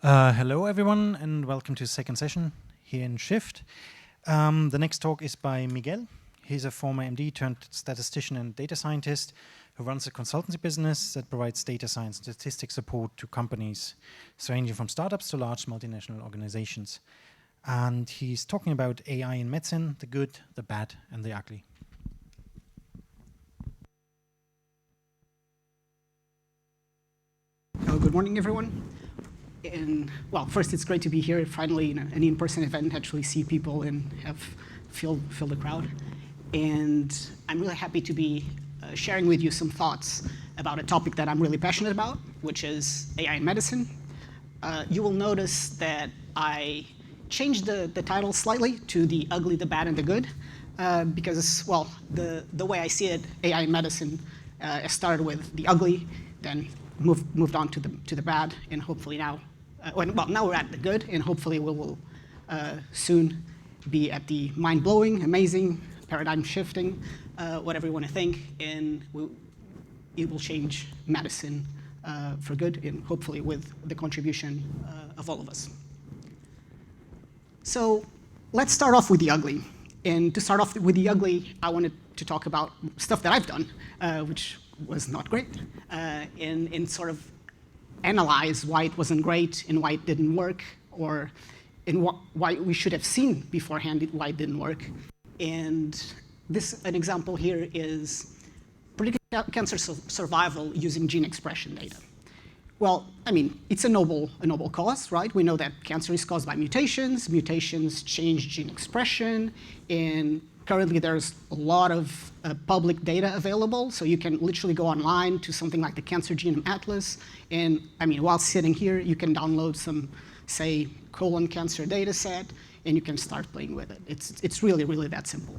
Hello, everyone, and welcome to the second session here in Shift. The next talk is by Miguel. He's a former MD turned statistician and data scientist who runs a consultancy business that provides data science and statistics support to companies, so ranging from startups to large multinational organizations. And he's talking about AI in medicine, the good, the bad, and the ugly. Good morning, everyone. Well, first, it's great to be here. Finally, an in-person event, actually see people and feel the crowd. And I'm really happy to be sharing with you some thoughts about a topic that I'm really passionate about, which is AI in medicine. You will notice that I changed the title slightly to the ugly, the bad, and the good, because, well, the way I see it, AI in medicine started with the ugly, then moved on to the bad, and hopefully now, now we're at the good, and hopefully we will soon be at the mind-blowing, amazing, paradigm-shifting, whatever you want to think, and it will change medicine for good, and hopefully with the contribution of all of us. So let's start off with the ugly. And to start off with the ugly, I wanted to talk about stuff that I've done, which was not great, and sort of analyze why it wasn't great and why it didn't work, or why we should have seen beforehand why it didn't work. And an example here is predicting cancer survival using gene expression data. Well, I mean, it's a noble cause, right? We know that cancer is caused by mutations. Mutations change gene expression, and currently there's a lot of public data available, so you can literally go online to something like the Cancer Genome Atlas, and I mean, while sitting here, you can download some, say, colon cancer data set, and you can start playing with it. It's really, really that simple.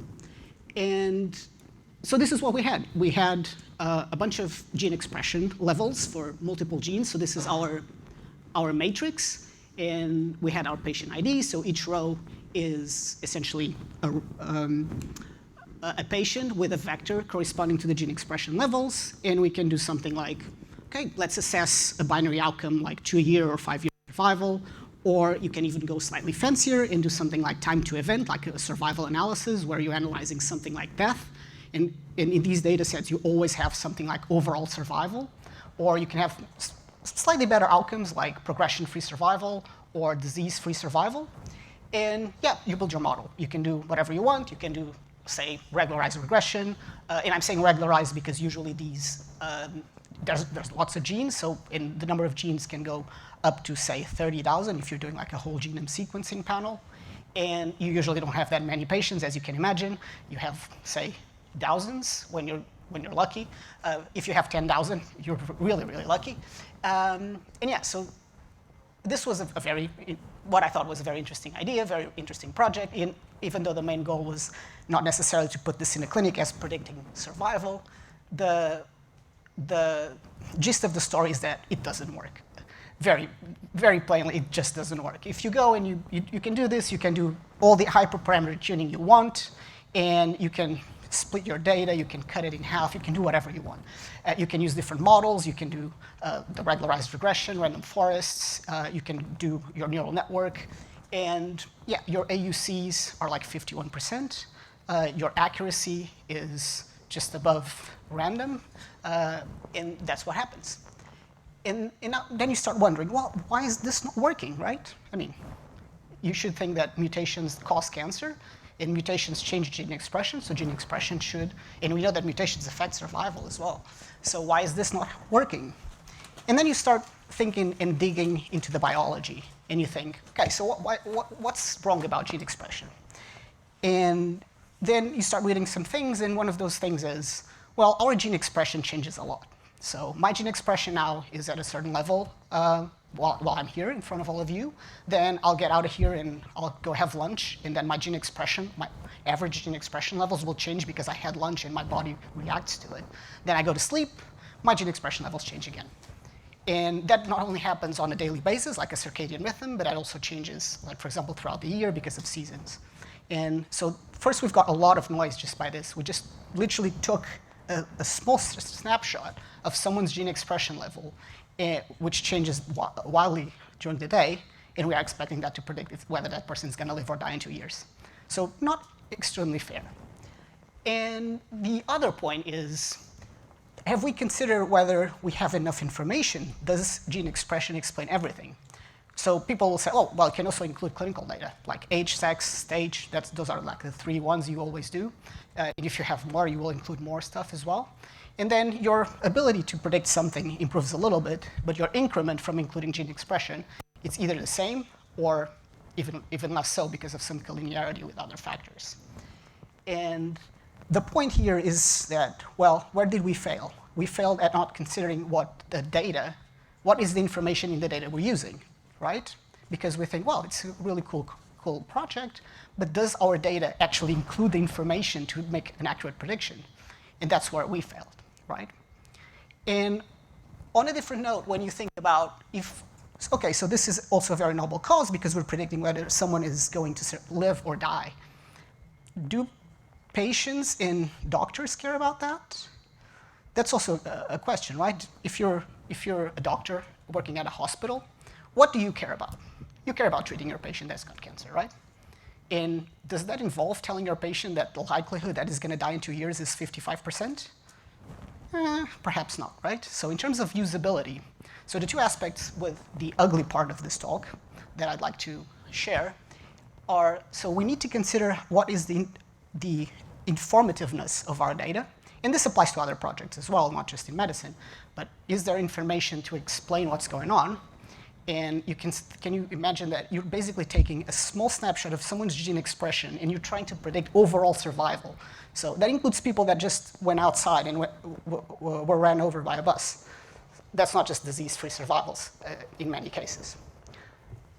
And so this is what we had. We had a bunch of gene expression levels for multiple genes. So this is our matrix, and we had our patient ID. So each row is essentially a patient with a vector corresponding to the gene expression levels, and we can do something like, okay, let's assess a binary outcome like 2-year or 5-year survival, or you can even go slightly fancier and do something like time to event, like a survival analysis where you're analyzing something like death. And in these data sets, you always have something like overall survival, or you can have slightly better outcomes like progression-free survival or disease-free survival. And yeah, you build your model. You can do whatever you want. You can do, say, regularized regression. And I'm saying regularized because usually these, there's lots of genes, so the number of genes can go up to, say, 30,000 if you're doing like a whole genome sequencing panel. And you usually don't have that many patients, as you can imagine. You have, say, thousands when you're lucky. If you have 10,000, you're really, really lucky. And yeah, so this was what I thought was a very interesting idea, very interesting project, even though the main goal was not necessarily to put this in a clinic as predicting survival. The gist of the story is that it doesn't work. Very, very plainly, it just doesn't work. If you go and you can do this, you can do all the hyperparameter tuning you want, and you can split your data, you can cut it in half, you can do whatever you want. You can use different models, you can do the regularized regression, random forests, you can do your neural network, and yeah, your AUCs are like 51%. Your accuracy is just above random, and that's what happens. And then you start wondering, well, why is this not working, right? I mean, you should think that mutations cause cancer, and mutations change gene expression, so gene expression should, and we know that mutations affect survival as well. So why is this not working? And then you start thinking and digging into the biology, and you think, okay, so what's wrong about gene expression? And then you start reading some things, and one of those things is, well, our gene expression changes a lot. So my gene expression now is at a certain level while I'm here in front of all of you. Then I'll get out of here and I'll go have lunch, and then my average gene expression levels will change because I had lunch and my body reacts to it. Then I go to sleep, my gene expression levels change again. And that not only happens on a daily basis, like a circadian rhythm, but it also changes, like, for example, throughout the year because of seasons. And so first, we've got a lot of noise just by this. We just literally took a small snapshot of someone's gene expression level, which changes wildly during the day, and we are expecting that to predict whether that person is going to live or die in 2 years. So not extremely fair. And the other point is, have we considered whether we have enough information? Does gene expression explain everything? So people will say, oh, well, it can also include clinical data, like age, sex, stage. Those are like the 3 ones you always do. And if you have more, you will include more stuff as well. And then your ability to predict something improves a little bit, but your increment from including gene expression, it's either the same or even less so because of some collinearity with other factors. And the point here is that, well, where did we fail? We failed at not considering what is the information in the data we're using, right? Because we think, well, it's a really cool project, but does our data actually include the information to make an accurate prediction? And that's where we failed, right? And on a different note, when you think about okay, so this is also a very noble cause because we're predicting whether someone is going to live or die. Do patients and doctors care about that? That's also a question, right? If you're a doctor working at a hospital, what do you care about? You care about treating your patient that's got cancer, right? And does that involve telling your patient that the likelihood that he's going to die in 2 years is 55%? Perhaps not, right? So in terms of usability, so the 2 aspects with the ugly part of this talk that I'd like to share are, so we need to consider what is the informativeness of our data. And this applies to other projects as well, not just in medicine. But is there information to explain what's going on? And can you imagine that you're basically taking a small snapshot of someone's gene expression and you're trying to predict overall survival. So that includes people that just went outside and were ran over by a bus. That's not just disease-free survivals in many cases.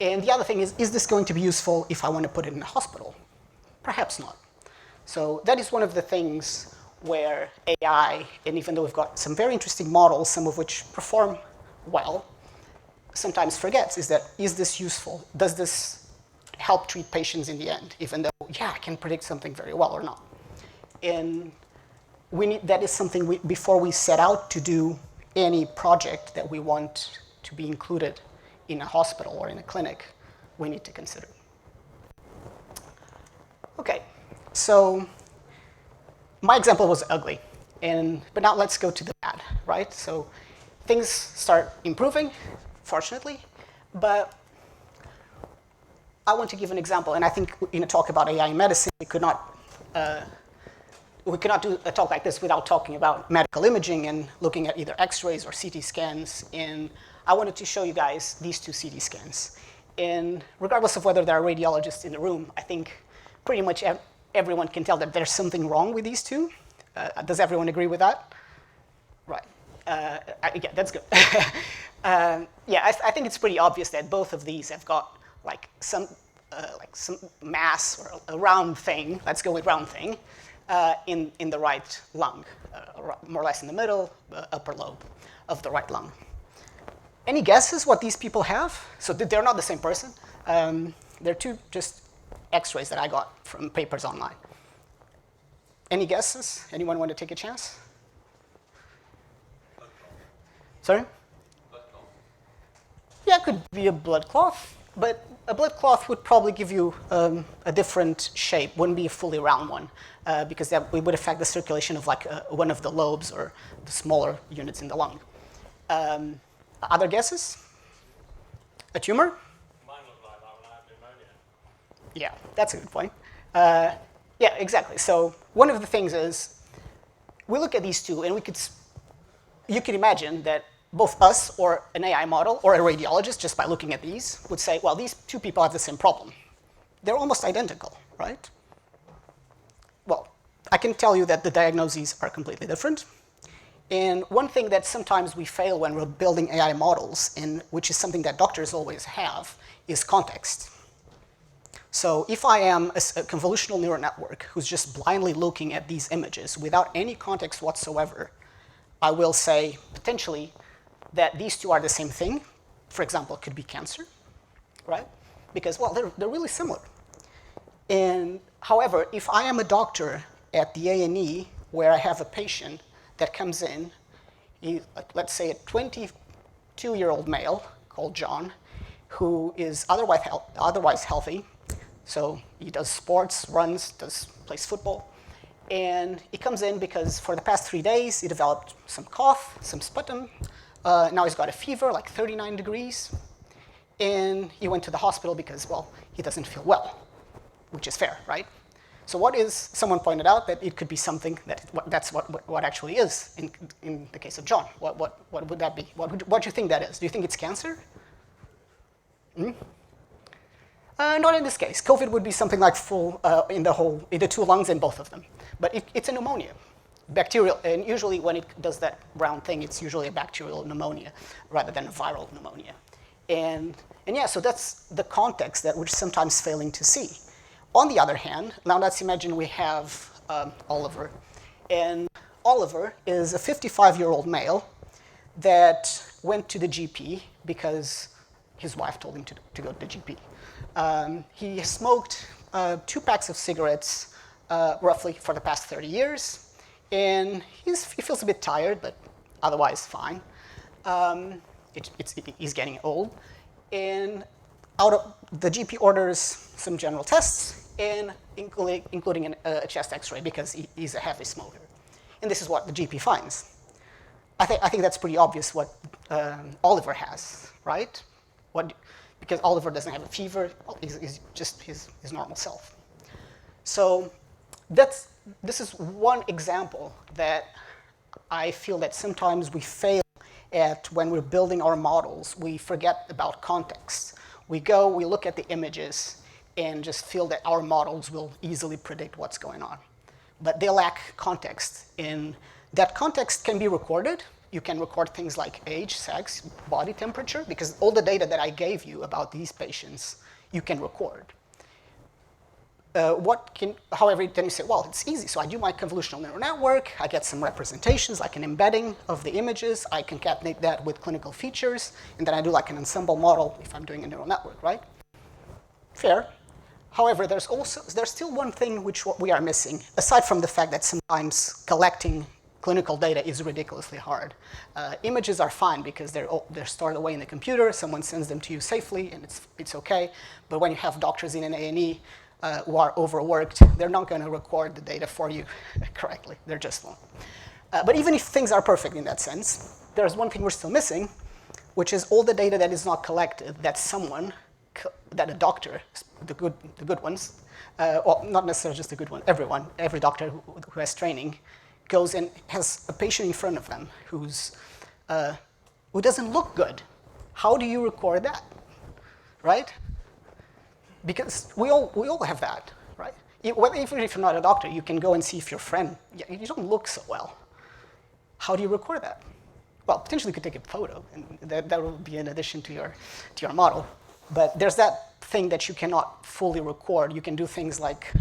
And the other thing is this going to be useful if I want to put it in a hospital? Perhaps not. So that is one of the things where AI, and even though we've got some very interesting models, some of which perform well, sometimes forgets is this useful? Does this help treat patients in the end? Even though, yeah, I can predict something very well or not. And that is something before we set out to do any project that we want to be included in a hospital or in a clinic, we need to consider. Okay, so my example was ugly, but now let's go to the bad, right? So things start improving, fortunately, but I want to give an example, and I think in a talk about AI in medicine, we could not do a talk like this without talking about medical imaging and looking at either X-rays or CT scans. And I wanted to show you guys these 2 CT scans. And regardless of whether there are radiologists in the room, I think pretty much everyone can tell that there's something wrong with these 2. Does everyone agree with that? Right. Yeah, that's good. Yeah, I think it's pretty obvious that both of these have got like some mass or a round thing. Let's go with round thing. In the right lung, more or less in the middle, upper lobe of the right lung. Any guesses what these people have? So they're not the same person. They're 2 just X-rays that I got from papers online. Any guesses? Anyone want to take a chance? Blood clot. Sorry? Blood clot. Yeah, it could be a blood cloth, but a blood cloth would probably give you a different shape, wouldn't be a fully round one, because that would affect the circulation of like one of the lobes or the smaller units in the lung. Other guesses? A tumor? Mine looked like that when I had pneumonia. Yeah, that's a good point. Yeah, exactly. So one of the things is we look at these 2, and you can imagine that both us or an AI model or a radiologist, just by looking at these, would say, well, these 2 people have the same problem. They're almost identical, right? Well, I can tell you that the diagnoses are completely different. And one thing that sometimes we fail when we're building AI models, and which is something that doctors always have, is context. So if I am a convolutional neural network who's just blindly looking at these images without any context whatsoever, I will say, potentially, that these 2 are the same thing. For example, it could be cancer, right? Because, well, they're really similar. And however, if I am a doctor at the A&E where I have a patient that comes in, let's say a 22-year-old male called John, who is otherwise healthy. So he does sports, runs, plays football. And he comes in because for the past 3 days, he developed some cough, some sputum. Now he's got a fever, like 39 degrees. And he went to the hospital because, well, he doesn't feel well, which is fair, right? So someone pointed out that it could be something that's what actually is in the case of John. What would that be? What do you think that is? Do you think it's cancer? Not in this case. COVID would be something like full in the 2 lungs in both of them. But it's a pneumonia, bacterial. And usually when it does that round thing, it's usually a bacterial pneumonia rather than a viral pneumonia. And yeah, so that's the context that we're sometimes failing to see. On the other hand, now let's imagine we have Oliver. And Oliver is a 55-year-old male that went to the GP because his wife told him to go to the GP. He smoked 2 packs of cigarettes roughly for the past 30 years. And he feels a bit tired, but otherwise fine. He's getting old. And the GP orders some general tests, and including a chest X-ray because he's a heavy smoker. And this is what the GP finds. I think that's pretty obvious what Oliver has, right? Because Oliver doesn't have a fever, he's just his normal self. So this is one example that I feel that sometimes we fail at when we're building our models. We forget about context. We look at the images and just feel that our models will easily predict what's going on. But they lack context. And that context can be recorded. You can record things like age, sex, body temperature, because all the data that I gave you about these patients, you can record. However, then you say, well, it's easy. So I do my convolutional neural network. I get some representations, like an embedding of the images. I concatenate that with clinical features. And then I do like an ensemble model if I'm doing a neural network, right? Fair. However, there's still one thing which we are missing, aside from the fact that sometimes collecting clinical data is ridiculously hard. Images are fine because they're stored away in the computer. Someone sends them to you safely, and it's OK. But when you have doctors in an A&E who are overworked, they're not going to record the data for you correctly. They're just won't. But even if things are perfect in that sense, there's one thing we're still missing, which is all the data that is not collected that a doctor, the good ones, well, not necessarily just the good one, every doctor who has training, goes and has a patient in front of them who doesn't look good. How do you record that, right? Because we all have that, right? Even if you're not a doctor, you can go and see if your friend, you don't look so well. How do you record that? Well, potentially you could take a photo, and that will be in addition to your model. But there's that thing that you cannot fully record. You can do things like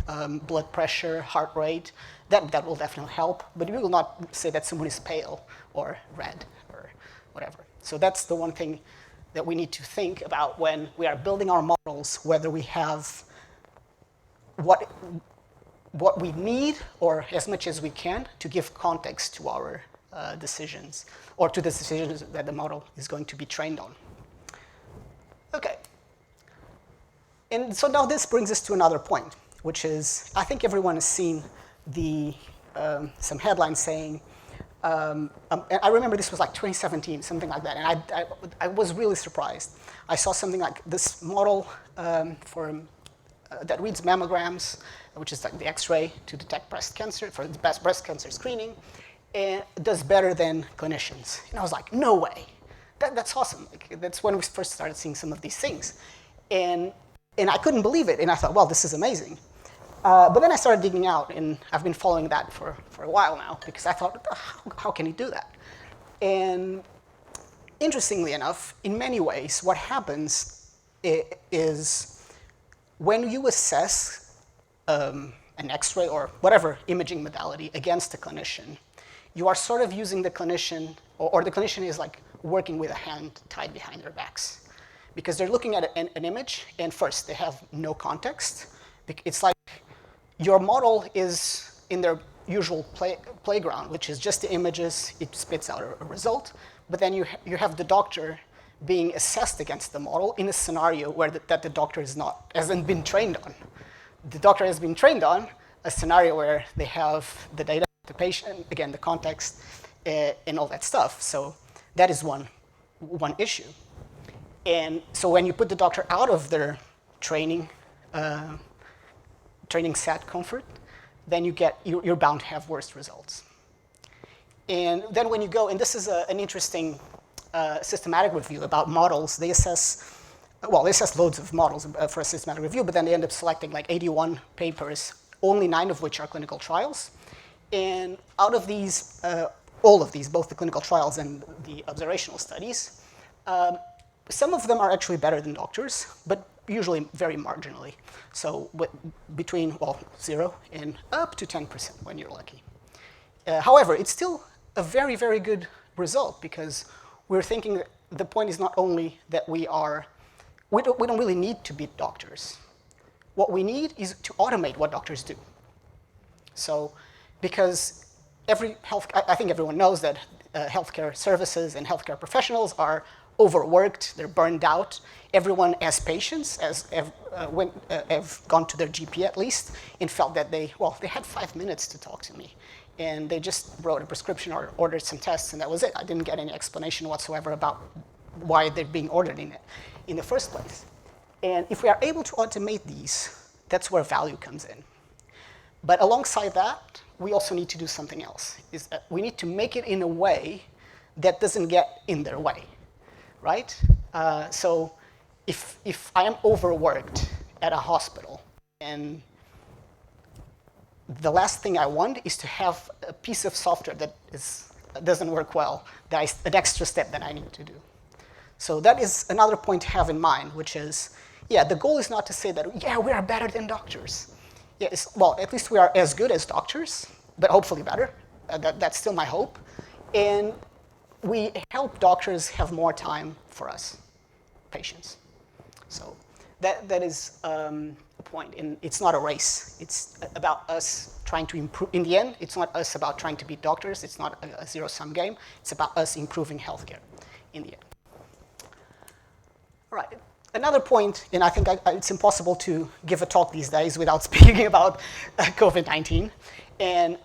blood pressure, heart rate. That will definitely help. But you will not say that someone is pale or red or whatever. So that's the one thing that we need to think about when we are building our models, whether we have what we need or as much as we can to give context to our decisions or to the decisions that the model is going to be trained on. OK. And so now this brings us to another point, which is I think everyone has seen some headlines saying, and I remember this was like 2017, something like that, and I was really surprised. I saw something like this model that reads mammograms, which is like the X-ray to detect breast cancer, for the best breast cancer screening, and does better than clinicians. And I was like, no way. That's awesome. Like, that's when we first started seeing some of these things. And I couldn't believe it, and I thought, well, this is amazing. But then I started digging out, and I've been following that for a while now, because I thought, how can he do that? And interestingly enough, in many ways, what happens is when you assess an X-ray or whatever imaging modality against a clinician, you are sort of using the clinician, or the clinician is like working with a hand tied behind their backs. Because they're looking at an image, and first, they have no context. It's like your model is in their usual playground, which is just the images. It spits out a result. But then you have the doctor being assessed against the model in a scenario where that the doctor hasn't been trained on. The doctor has been trained on a scenario where they have the data, the patient, again, the context, and all that stuff. So that is one issue. And so when you put the doctor out of their training set comfort, then you're bound to have worse results. And then when you go, and this is an interesting systematic review about models, they assess loads of models for a systematic review, but then they end up selecting like 81 papers, only 9 of which are clinical trials. And out of these, all of these, both the clinical trials and the observational studies, some of them are actually better than doctors, but usually very marginally. So between, 0 and up to 10% when you're lucky. However, it's still a very, very good result because we're thinking that the point is not only that we don't really need to beat doctors. What we need is to automate what doctors do. So, because I think everyone knows that healthcare services and healthcare professionals are overworked, they're burned out. Everyone as patients have gone to their GP at least and felt that they had 5 minutes to talk to me. And they just wrote a prescription or ordered some tests, and that was it. I didn't get any explanation whatsoever about why they're being ordered in the first place. And if we are able to automate these, that's where value comes in. But alongside that, we also need to do something else. Is that we need to make it in a way that doesn't get in their way, right? So if I am overworked at a hospital, and the last thing I want is to have a piece of software that doesn't work well, an extra step that I need to do. So that is another point to have in mind, which is, the goal is not to say that, we are better than doctors. At least we are as good as doctors, but hopefully better. That's still my hope. And we help doctors have more time for us, patients. So that is a point. And it's not a race. It's about us trying to improve. In the end, it's not us about trying to beat doctors. It's not a zero-sum game. It's about us improving healthcare in the end. All right. Another point, and I think it's impossible to give a talk these days without speaking about COVID-19. And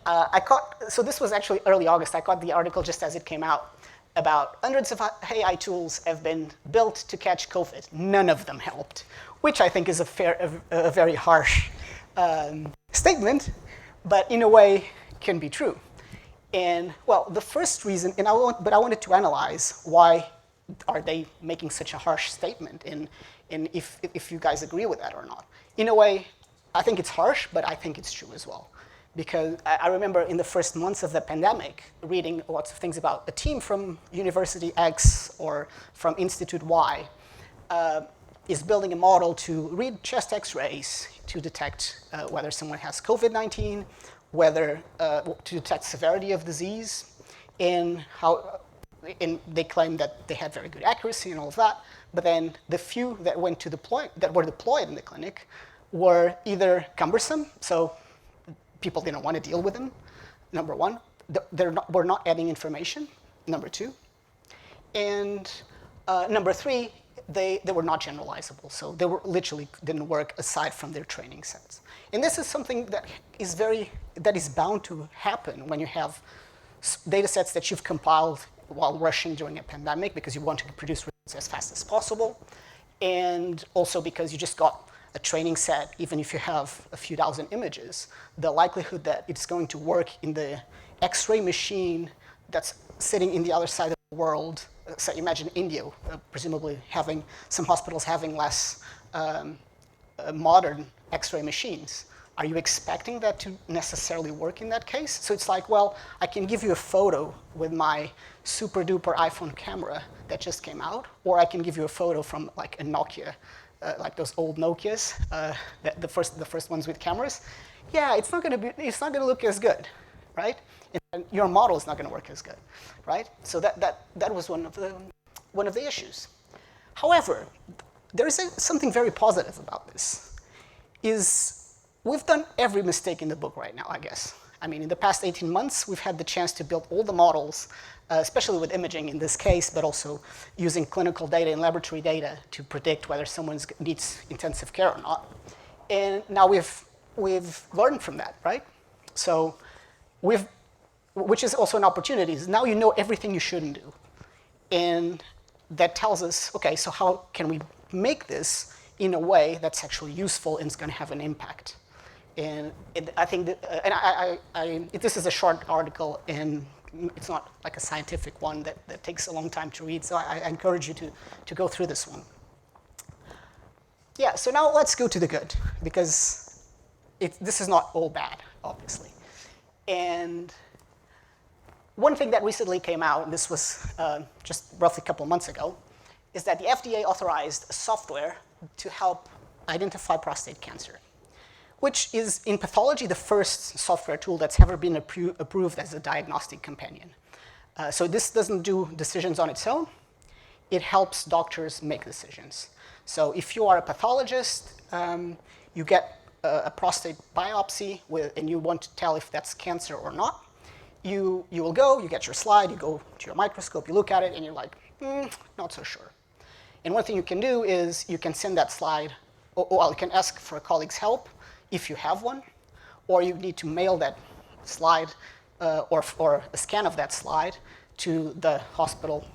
so this was actually early August. I caught the article just as it came out about hundreds of AI tools have been built to catch COVID. None of them helped, which I think is a very harsh statement, but in a way can be true. And the first reason, but I wanted to analyze why are they making such a harsh statement, and if you guys agree with that or not. In a way, I think it's harsh, but I think it's true as well. Because I remember in the first months of the pandemic, reading lots of things about a team from University X or from Institute Y is building a model to read chest X-rays to detect whether someone has COVID-19, whether to detect severity of disease, and they claim that they had very good accuracy and all of that. But then the few that were deployed in the clinic were either cumbersome, so people didn't want to deal with them, number one. We're not adding information, number two. And number three, they were not generalizable. So they literally didn't work aside from their training sets. And this is something that is bound to happen when you have data sets that you've compiled while rushing during a pandemic because you want to produce results as fast as possible. And also because you just got a training set, even if you have a few thousand images, the likelihood that it's going to work in the X-ray machine that's sitting in the other side of the world, so imagine India, presumably some hospitals having less modern X-ray machines. Are you expecting that to necessarily work in that case? So it's like, I can give you a photo with my super duper iPhone camera that just came out, or I can give you a photo from like a Nokia, like those old Nokias, the first ones with cameras. It's not going to look as good, right? And your model is not going to work as good, right? So that was one of the issues. However, there is something very positive about this. We've done every mistake in the book right now, I guess. I mean, in the past 18 months, we've had the chance to build all the models, especially with imaging in this case, but also using clinical data and laboratory data to predict whether someone needs intensive care or not. And now we've learned from that, right? So which is also an opportunity. Now you know everything you shouldn't do. And that tells us, okay, so how can we make this in a way that's actually useful and is going to have an impact? And I think that, this is a short article, and it's not like a scientific one that takes a long time to read, so I encourage you to go through this one. Yeah, so now let's go to the good, because this is not all bad, obviously. And one thing that recently came out, and this was just roughly a couple months ago, is that the FDA authorized software to help identify prostate cancer, which is, in pathology, the first software tool that's ever been approved as a diagnostic companion. So this doesn't do decisions on its own. It helps doctors make decisions. So if you are a pathologist, you get a prostate biopsy, and you want to tell if that's cancer or not, you will go, you get your slide, you go to your microscope, you look at it, and you're like, not so sure. And one thing you can do is you can send that slide, or you can ask for a colleague's help if you have one, or you need to mail that slide or a scan of that slide to the hospital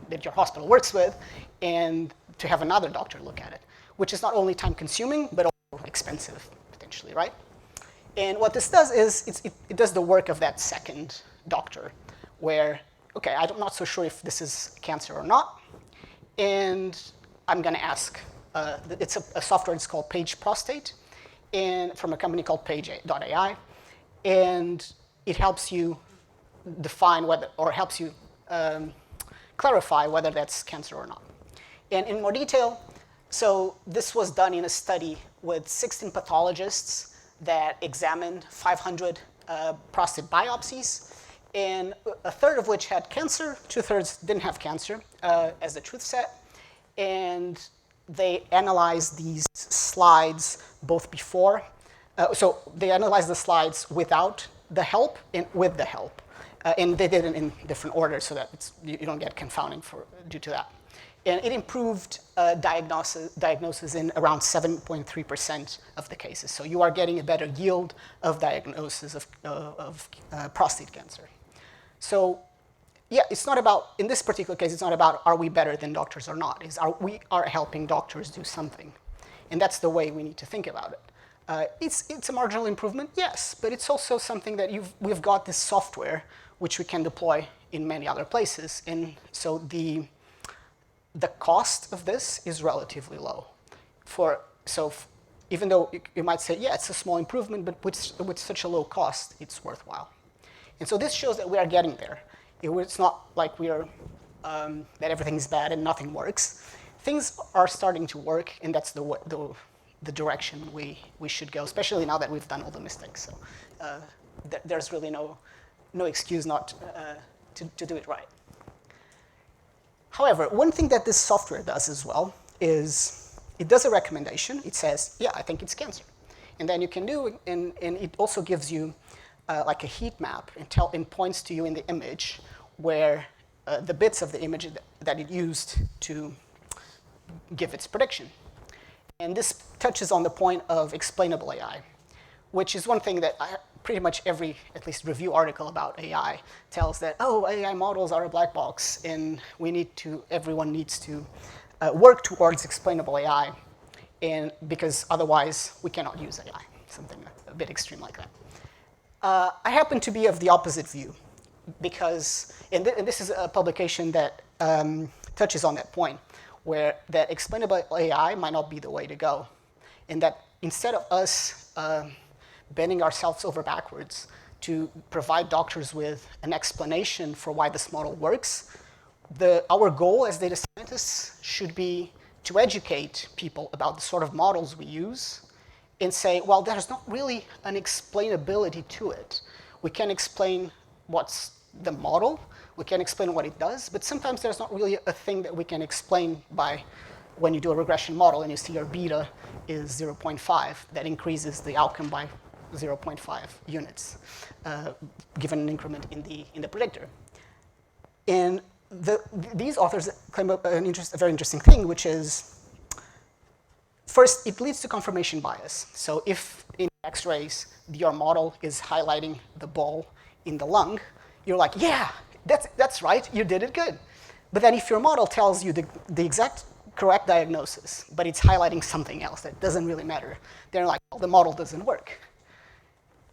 that your hospital works with, and to have another doctor look at it, which is not only time-consuming, but also expensive, potentially, right? And what this does is it does the work of that second doctor, where, okay, I'm not so sure if this is cancer or not, and I'm going to ask. It's a software that's called Page Prostate, and from a company called plaindata.ai, and it helps you define whether, or helps you clarify whether that's cancer or not. And in more detail, so this was done in a study with 16 pathologists that examined 500 prostate biopsies, and a third of which had cancer, 2/3 didn't have cancer, as the truth set. And they analyzed these slides both before. So they analyzed the slides without the help and with the help. And they did it in different orders so that you don't get confounding due to that. And it improved diagnosis in around 7.3% of the cases. So you are getting a better yield of diagnosis of prostate cancer. So yeah, it's not about, in this particular case, it's not about are we better than doctors or not. It's we are helping doctors do something. And that's the way we need to think about it. It's a marginal improvement, yes, but it's also something that we've got this software which we can deploy in many other places. And so the cost of this is relatively low. Even though you might say, yeah, it's a small improvement, but with such a low cost, it's worthwhile. And so this shows that we are getting there. It's not like we are that everything is bad and nothing works. Things are starting to work, and that's the direction we should go, especially now that we've done all the mistakes. So there's really no excuse not to do it right. However, one thing that this software does as well is it does a recommendation. It says, yeah, I think it's cancer. And then you can do, and it also gives you like a heat map and points to you in the image where the bits of the image that it used to give its prediction. And this touches on the point of explainable AI, which is one thing that pretty much every, at least review article about AI tells that, oh, AI models are a black box, and everyone needs to work towards explainable AI, and because otherwise we cannot use AI, something a bit extreme like that. I happen to be of the opposite view, because, and this is a publication that touches on that point, where that explainable AI might not be the way to go, and that instead of us bending ourselves over backwards to provide doctors with an explanation for why this model works, our goal as data scientists should be to educate people about the sort of models we use and say, well, there's not really an explainability to it. We can explain what's the model, we can explain what it does, but sometimes there's not really a thing that we can explain by when you do a regression model and you see your beta is 0.5, that increases the outcome by 0.5 units, given an increment in the predictor. And these authors claim a very interesting thing, which is, first, it leads to confirmation bias. So if in X-rays, your model is highlighting the ball in the lung, you're like, yeah, that's right, you did it good. But then if your model tells you the exact correct diagnosis, but it's highlighting something else that doesn't really matter, they're like, well, the model doesn't work.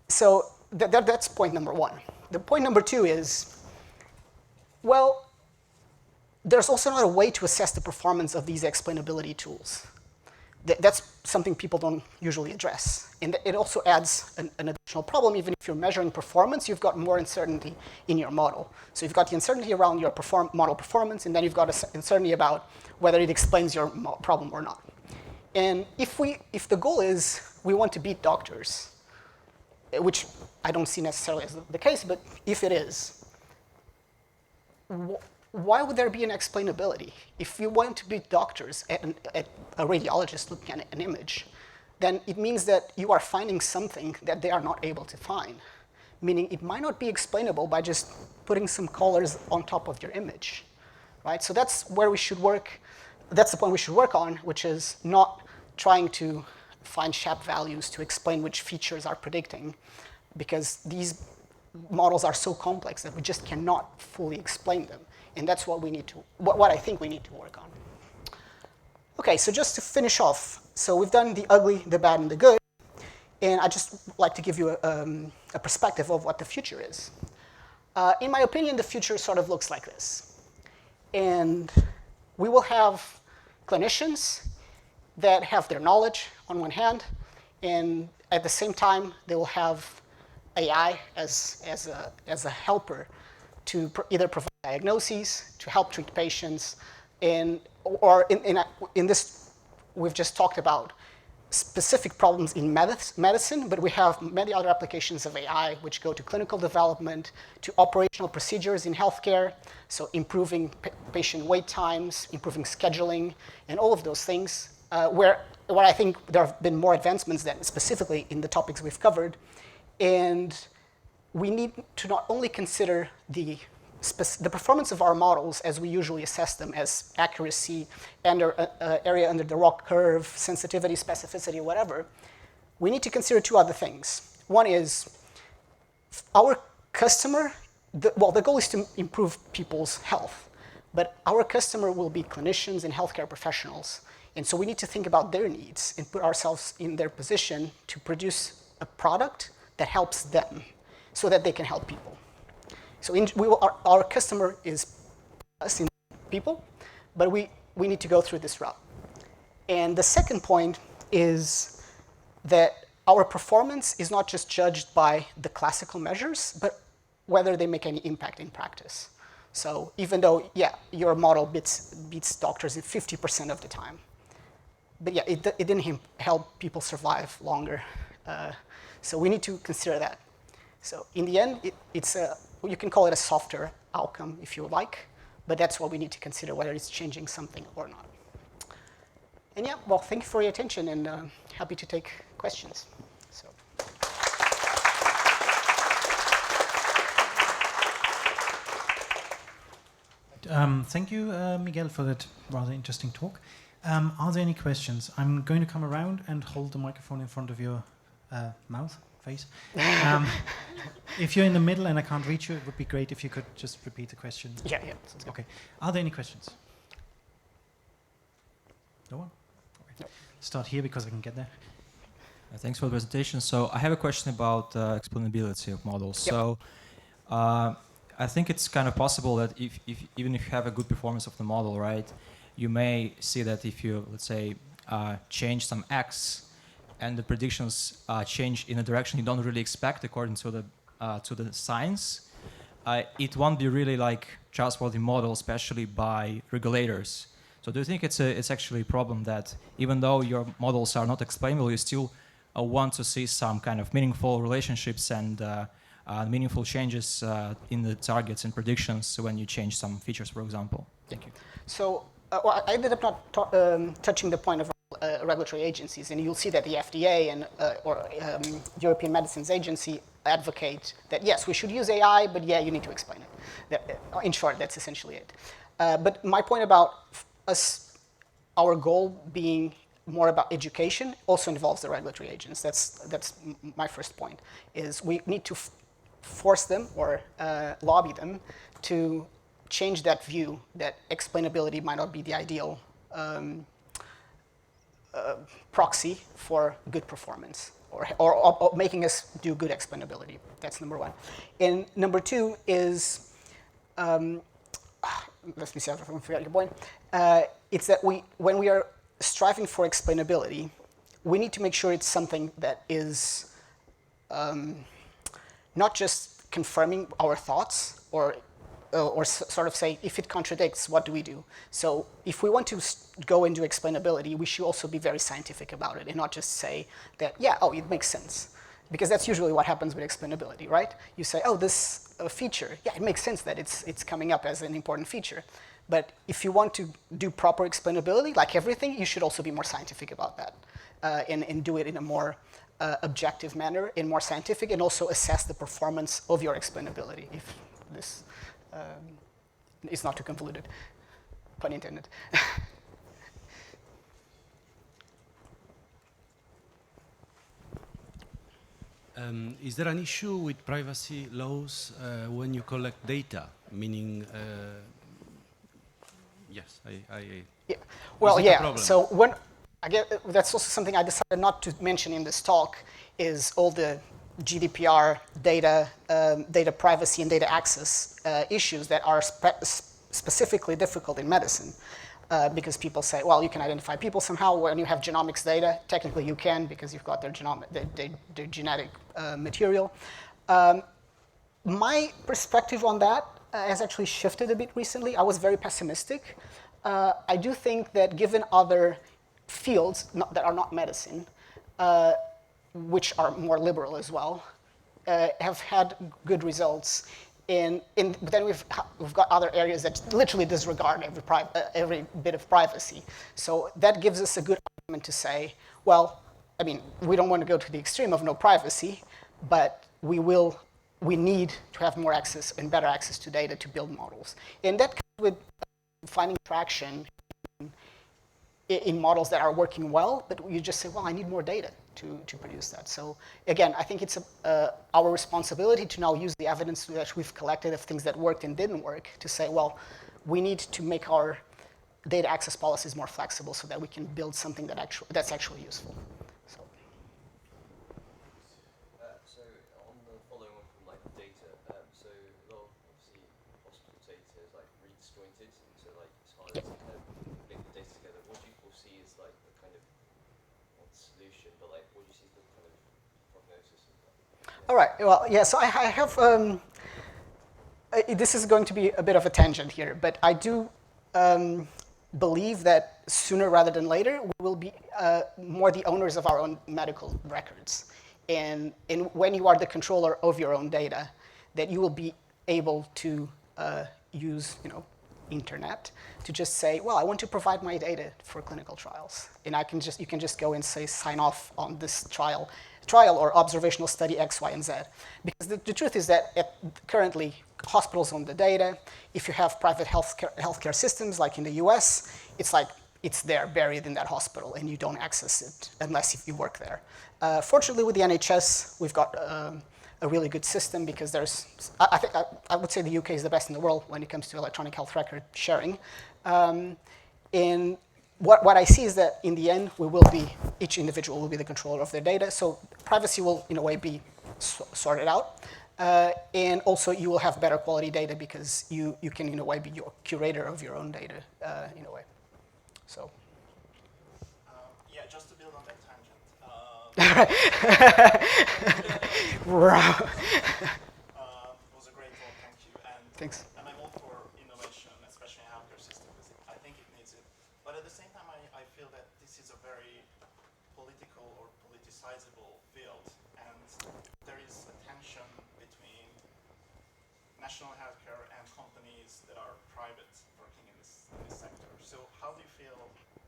So that's point number one. The point number two is, well, there's also not a way to assess the performance of these explainability tools. That's something people don't usually address. And it also adds an additional problem. Even if you're measuring performance, you've got more uncertainty in your model. So you've got the uncertainty around your model performance, and then you've got uncertainty about whether it explains your problem or not. And if the goal is we want to beat doctors, which I don't see necessarily as the case, but if it is, why would there be an explainability? If you want to beat doctors at a radiologist looking at an image, then it means that you are finding something that they are not able to find, meaning it might not be explainable by just putting some colors on top of your image, right? So that's where we should work. That's the point we should work on, which is not trying to find SHAP values to explain which features are predicting, because these models are so complex that we just cannot fully explain them. And that's what we need to, what I think we need to work on. Okay, so just to finish off, so we've done the ugly, the bad, and the good. And I'd just like to give you a perspective of what the future is. In my opinion, the future sort of looks like this. And we will have clinicians that have their knowledge on one hand, and at the same time, they will have AI as a helper to either provide diagnoses, to help treat patients, or in this, we've just talked about specific problems in medicine, but we have many other applications of AI which go to clinical development, to operational procedures in healthcare, so improving patient wait times, improving scheduling, and all of those things, where I think there have been more advancements than specifically in the topics we've covered. And we need to not only consider the performance of our models as we usually assess them, as accuracy, area under the ROC curve, sensitivity, specificity, whatever. We need to consider two other things. One is our customer, the goal is to improve people's health, but our customer will be clinicians and healthcare professionals. And so we need to think about their needs and put ourselves in their position to produce a product that helps them so that they can help people. So our customer is us, people, but we need to go through this route. And the second point is that our performance is not just judged by the classical measures, but whether they make any impact in practice. So even though, yeah, your model beats doctors 50% of the time, but yeah, it didn't help people survive longer. So we need to consider that. So in the end, you can call it a softer outcome if you would like, but that's what we need to consider, whether it's changing something or not. And yeah, well, thank you for your attention, and happy to take questions. So. Thank you, Miguel, for that rather interesting talk. Are there any questions? I'm going to come around and hold the microphone in front of your face. If you're in the middle and I can't reach you, it would be great if you could just repeat the question. Yeah. Okay. Are there any questions? No one? Okay. No. Start here because I can get there. Thanks for the presentation. So I have a question about explainability of models. Yep. So I think it's kind of possible that even if you have a good performance of the model, right, you may see that if you, let's say, change some X, and the predictions change in a direction you don't really expect according to the science, it won't be really like trustworthy model, especially by regulators. So do you think it's actually a problem that even though your models are not explainable, you still want to see some kind of meaningful relationships and meaningful changes in the targets and predictions when you change some features, for example? Thank you. So I ended up not touching the point of regulatory agencies, and you'll see that the FDA and European Medicines Agency advocate that yes, we should use AI, but yeah, you need to explain it. In short, that's essentially it. But my point about our goal being more about education also involves the regulatory agents. That's my first point, is we need to force them or lobby them to change that view that explainability might not be the ideal proxy for good performance or making us do good explainability. That's number one. And number two is, let me see if I can forget your point. It's that when we are striving for explainability, we need to make sure it's something that is not just confirming our thoughts or sort of say, if it contradicts, what do we do? So if we want to go into explainability, we should also be very scientific about it and not just say that, yeah, oh, it makes sense. Because that's usually what happens with explainability, right? You say, oh, this feature, yeah, it makes sense that it's coming up as an important feature. But if you want to do proper explainability, like everything, you should also be more scientific about that and do it in a more objective manner and more scientific, and also assess the performance of your explainability, if this is not too convoluted, pun intended. Is there an issue with privacy laws when you collect data? Meaning, yes, yeah. Well, yeah. So problem? that's also something I decided not to mention in this talk, is all the GDPR data privacy and data access issues that are specifically difficult in medicine. Because people say, well, you can identify people somehow. When you have genomics data, technically you can, because you've got their genetic material. My perspective on that has actually shifted a bit recently. I was very pessimistic. I do think that given other fields that are not medicine, which are more liberal as well, have had good results. But then we've got other areas that literally disregard every bit of privacy. So that gives us a good argument to say, well, I mean, we don't want to go to the extreme of no privacy, but we need to have more access and better access to data to build models. And that comes with finding traction in models that are working well, but you just say, well, I need more data to produce that. So again, I think it's our responsibility to now use the evidence that we've collected of things that worked and didn't work to say, well, we need to make our data access policies more flexible so that we can build something that's actually useful. So. So on the following on from like data, so a lot of obviously hospital data is like redisjointed, so like it's hard to kind of link the data together. What do you foresee is like the kind of not solution, but like what do you see as the kind of prognosis of that? All right. Well, yeah. So I have. This is going to be a bit of a tangent here, but I do believe that sooner rather than later we will be more the owners of our own medical records, and when you are the controller of your own data, that you will be able to use, internet to just say, well, I want to provide my data for clinical trials, and you can just go and say sign off on this trial or observational study X, Y, and Z. Because the truth is that currently hospitals own the data. If you have private healthcare systems like in the US, it's like it's there buried in that hospital and you don't access it unless you work there. Fortunately with the NHS, we've got a really good system because I would say the UK is the best in the world when it comes to electronic health record sharing. And what I see is that in the end, each individual will be the controller of their data. So privacy will, in a way, be sorted out. And also, you will have better quality data because you can, in a way, be your curator of your own data, in a way. So. Yeah, just to build on that tangent. Was a great talk, thank you. And Thanks. And I'm all for innovation, especially in healthcare systems. I think it needs it. But at the same time, I feel that this is a very political or politicizable field. And there is a tension between national healthcare and companies that are private working in this sector. So how do you feel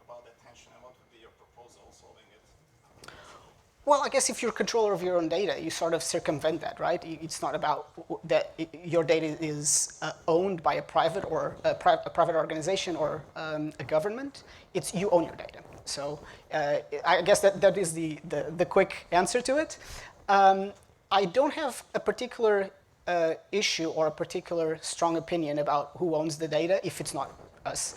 about that tension, and what would be your proposal proposal solving it? Well, I guess if you're controller of your own data, you sort of circumvent that, right? It's not about that your data is owned by a private or a private organization or a government. It's you own your data. So I guess that is the quick answer to it. I don't have a particular issue or a particular strong opinion about who owns the data if it's not us,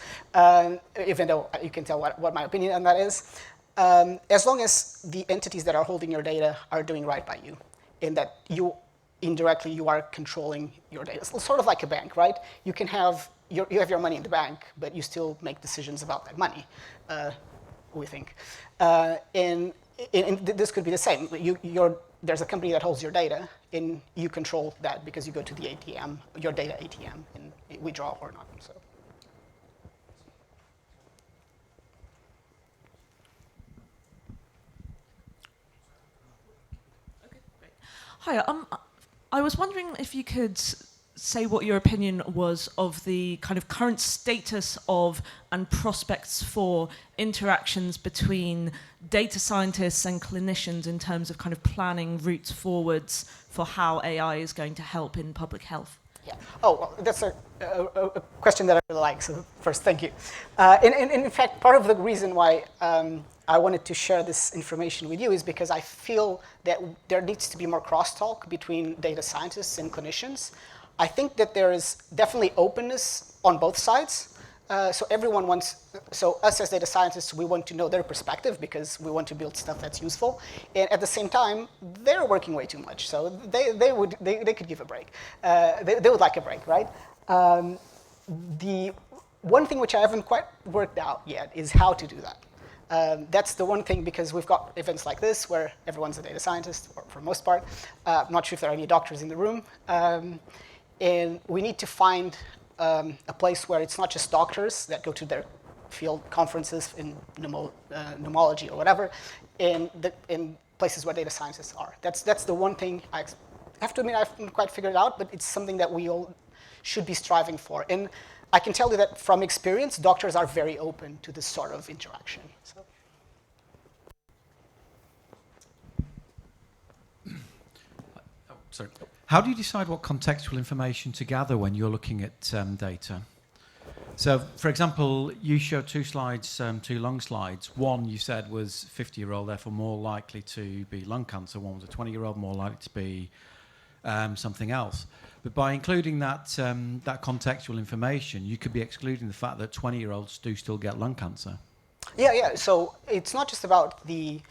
even though you can tell what my opinion on that is. As long as the entities that are holding your data are doing right by you, and that you indirectly you are controlling your data. It's sort of like a bank, right? You can have you have your money in the bank, but you still make decisions about that money. We think, and this could be the same. There's a company that holds your data, and you control that because you go to the ATM, your data ATM, and withdraw or not. So. Hi, I was wondering if you could say what your opinion was of the kind of current status of and prospects for interactions between data scientists and clinicians in terms of kind of planning routes forwards for how AI is going to help in public health. Yeah. Oh, well, that's a question that I really like. So first, thank you. And in fact, part of the reason why I wanted to share this information with you is because I feel that there needs to be more crosstalk between data scientists and clinicians. I think that there is definitely openness on both sides. So everyone wants, so us as data scientists, we want to know their perspective because we want to build stuff that's useful. And at the same time, they're working way too much. So they could give a break. They would like a break, right? The one thing which I haven't quite worked out yet is how to do that. That's the one thing, because we've got events like this where everyone's a data scientist, or for the most part. I'm not sure if there are any doctors in the room. And we need to find a place where it's not just doctors that go to their field conferences in pneumology or whatever, in places where data scientists are. That's the one thing I have to admit I haven't quite figured out, but it's something that we all should be striving for. And I can tell you that from experience, doctors are very open to this sort of interaction. So. Sorry. How do you decide what contextual information to gather when you're looking at data? So, for example, you showed two slides, two long slides. One you said was 50-year-old, therefore more likely to be lung cancer. One was a 20-year-old, more likely to be something else. But by including that contextual information, you could be excluding the fact that 20-year-olds do still get lung cancer. Yeah. So it's not just about the.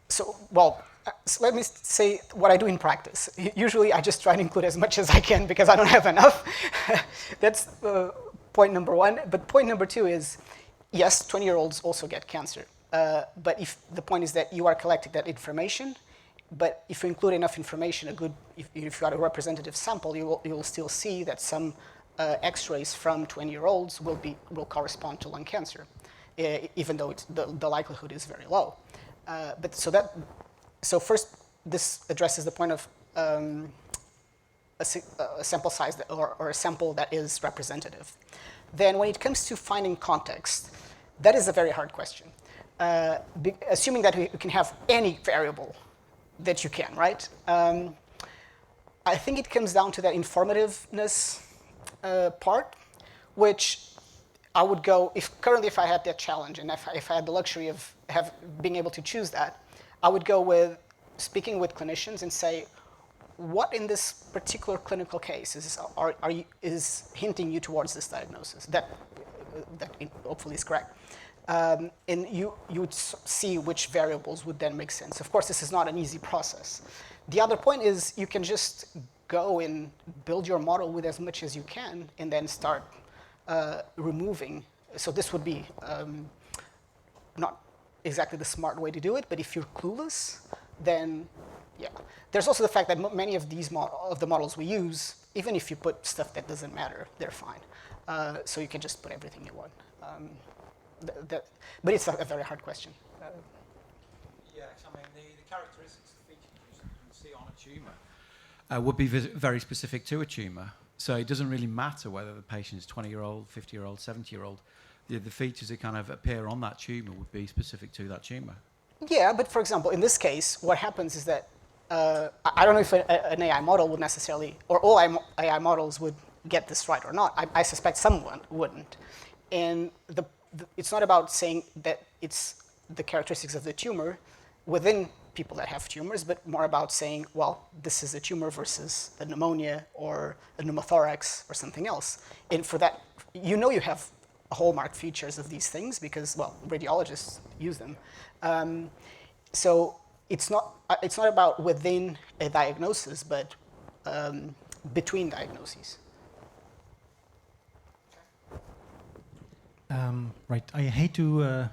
So let me say what I do in practice. Usually, I just try to include as much as I can because I don't have enough. That's point number one. But point number two is, yes, 20-year-olds also get cancer. But if the point is that you are collecting that information, but if you include enough information, if you've got a representative sample, you will still see that some X-rays from 20-year-olds will correspond to lung cancer, even though the likelihood is very low. So first, this addresses the point of a sample size or a sample that is representative. Then when it comes to finding context, that is a very hard question. Assuming that you can have any variable that you can, right? I think it comes down to that informativeness part, which I would go, if I had that challenge and if I had the luxury of being able to choose that, I would go with speaking with clinicians and say, what in this particular clinical case is hinting you towards this diagnosis? That hopefully is correct. And you would see which variables would then make sense. Of course, this is not an easy process. The other point is you can just go and build your model with as much as you can and then start removing. So this would be not exactly the smart way to do it, but if you're clueless, then yeah. There's also the fact that many of these the models we use, even if you put stuff that doesn't matter, they're fine. So you can just put everything you want. But it's a very hard question. Yes, I mean, the characteristics, the features you see on a tumour would be very specific to a tumour. So it doesn't really matter whether the patient is 20-year-old, 50-year-old, 70-year-old. the features that kind of appear on that tumor would be specific to that tumor. Yeah, but for example, in this case, what happens is that I don't know if an AI model would necessarily, or all AI models would get this right or not. I suspect someone wouldn't. And it's not about saying that it's the characteristics of the tumor within people that have tumors, but more about saying, well, this is a tumor versus a pneumonia or a pneumothorax or something else. And for that, you know you have hallmark features of these things because, well, radiologists use them. So it's not about within a diagnosis, but between diagnoses. Right, I hate to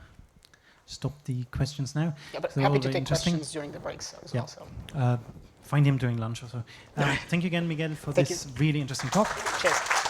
stop the questions now. Yeah, but They're happy all to very take interesting. questions during the breaks as Yeah. well. So. Find him during lunch or so. Thank you again, Miguel, for Thank this really interesting talk. Cheers.